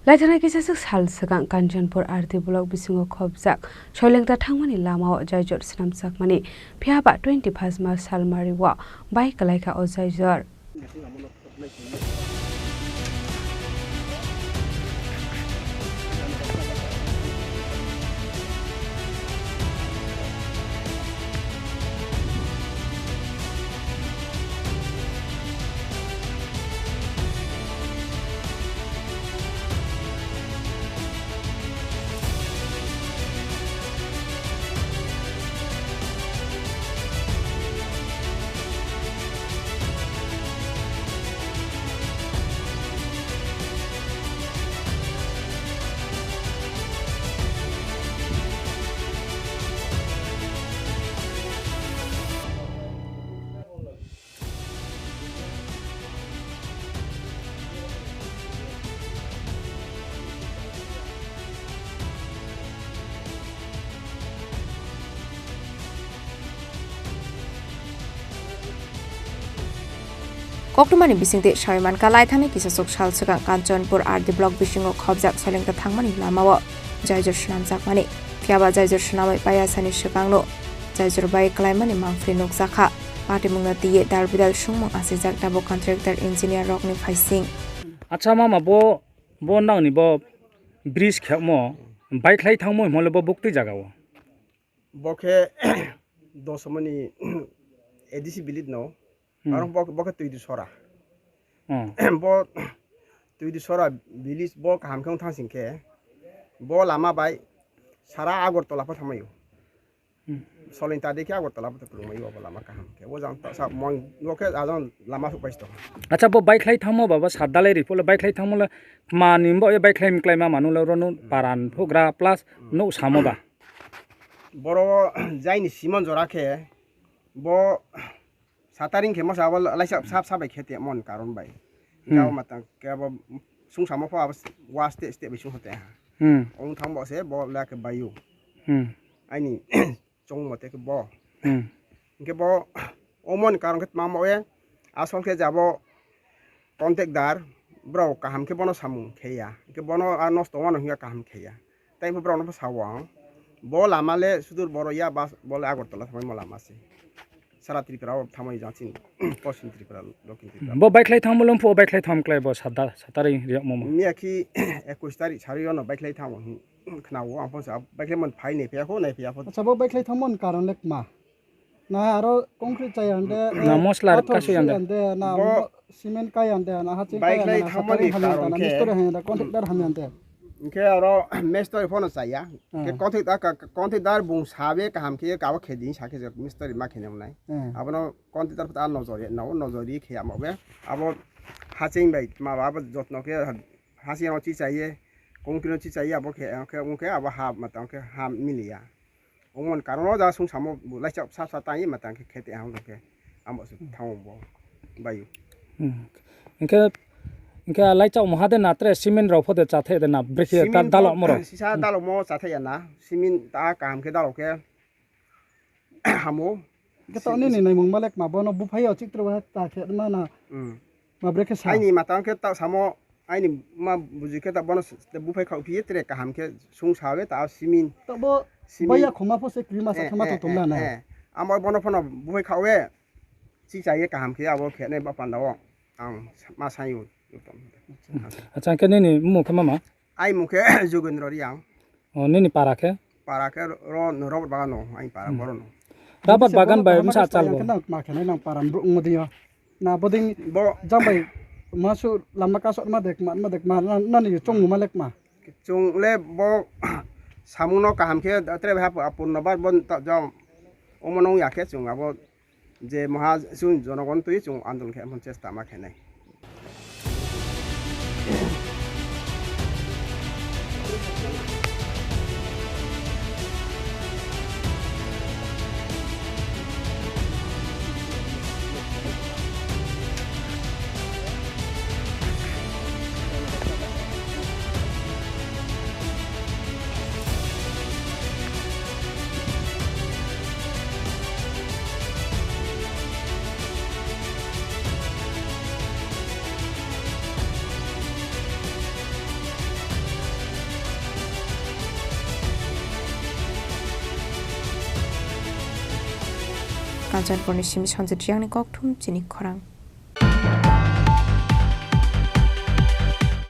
Laithana kisasuk sal segang Kanchanpur RT Blok bisingo khobjak Chailengta Thangmani Lamao Jaijor Swnamjakmani phiaba 21 March salmariwa bai Kwlaikha o Jaijor Koktumani bisingte Shaiman Kalaithani kisasok sal segang Kanchanpur RT Blok bisingo khobjak Chailengta Thangmani Lamao Jaijor Swnamjakmani phiaba Jaijor Swnamai payasani sekangno Jaijor bai Klaimani mangfri nokjakha party mungna tiye darbidal sungmung asijak tabo contractor engineer rokni phaising Acha mama bo nangni bo bridge khamo bike lai thangmo mole bo bukti jagao Boke dosomani edisi bilit no arong boke tuidu sora bo tuidu sora bilis bo hamkhang thangsingke bo lama bai sara Agartala pa thamayo Chailengta deke Agartala pa tulungmayo bo lama kahamke bo jang sa mon boke ajon lama su paisto Acha bo bike lai thangmo baba sadalai ripole bike lai thangmo manimbo e bike lai klaima manulo rono paran phogra plus no samoba Boro jaini simon jorake bo sataring khemo sabal laisa sab khete mon karon bai gaw matang ke bo sung samo fa waste ste bisung hote ha ong thangbo se bo lak bayu ani chong mote ke bo ke bo omon karon ke mamo e asol ke jabo contact dar bro kaham ke bono samung kheya ke bono nosto wano hinga kaham kheya tai bo bro no sawang bo lamale sudur boro ya bas bole Agartala thamai mola mase Sara Tripura thamai jachin Paschim Tripura Lokin Tripura bo bike lai thangmo lompo bike lai thamklai bo satari riak momo miaki 21 tarik sari ono bike lai thamo khnawo ampon sa bike lai mon phai nei pya ko acha bo bike lai thamon karon lek ma na aro concrete chai ande na mosla kasu ande na cement kai ande na hachi kai bike lai thamoni karon ke mistori handa contractor hamante ke aro mestori phone saya ke contact dar bung sabe ka ham ke kawa khedi sake je mistori ma khene nai abono contact dar ta nojori khya mobe abo haching bai ma ba jotno ke hasi no chi चाहिए concrete chi चाहिए abo ke abo ha matang ke ha milia omon karono ja sung samo lai chap sa tai matang ke khete ha ke amo su thau bo bai Inke lai chau mohade natre cement ro phode chathe de na breke ta dalo moro sisa dalo mo chathe ya na cement ta kam ke dalo ke hamo ke to ni nei mung malek ma bono bu phai chitro ba ta khe ma na ma breke sa ai ni matang ke ta samo ai ni ma buji ke ta bono bu phai khau phi tre ka ham ke sung sawe ta cement to bo baya khoma pho se krima sa thama to tomla na amor bono phono bu phai khawe chi चाहिए ka ham ke abo khe nei ba pan dawo ang ma sayu Acha ke ni mu ke mama ai mu ke jogendro riang oh ni para ke ro no robot bagan no ai para boro no rabat bagan bai msa chal bo na ma khane nang param bru ngodiya na boding bo jambai masu lama ka sot ma dek ma na ni chong malek ma chung le bo samu no kaham ke tre bha apun no bar bon ta jam omonong ya ke chung abo je maha sun jonogon tui chung andol ke mon chesta ma khane Kanchanpur ni simi Swnamjakmani kokthum Chini Khorang.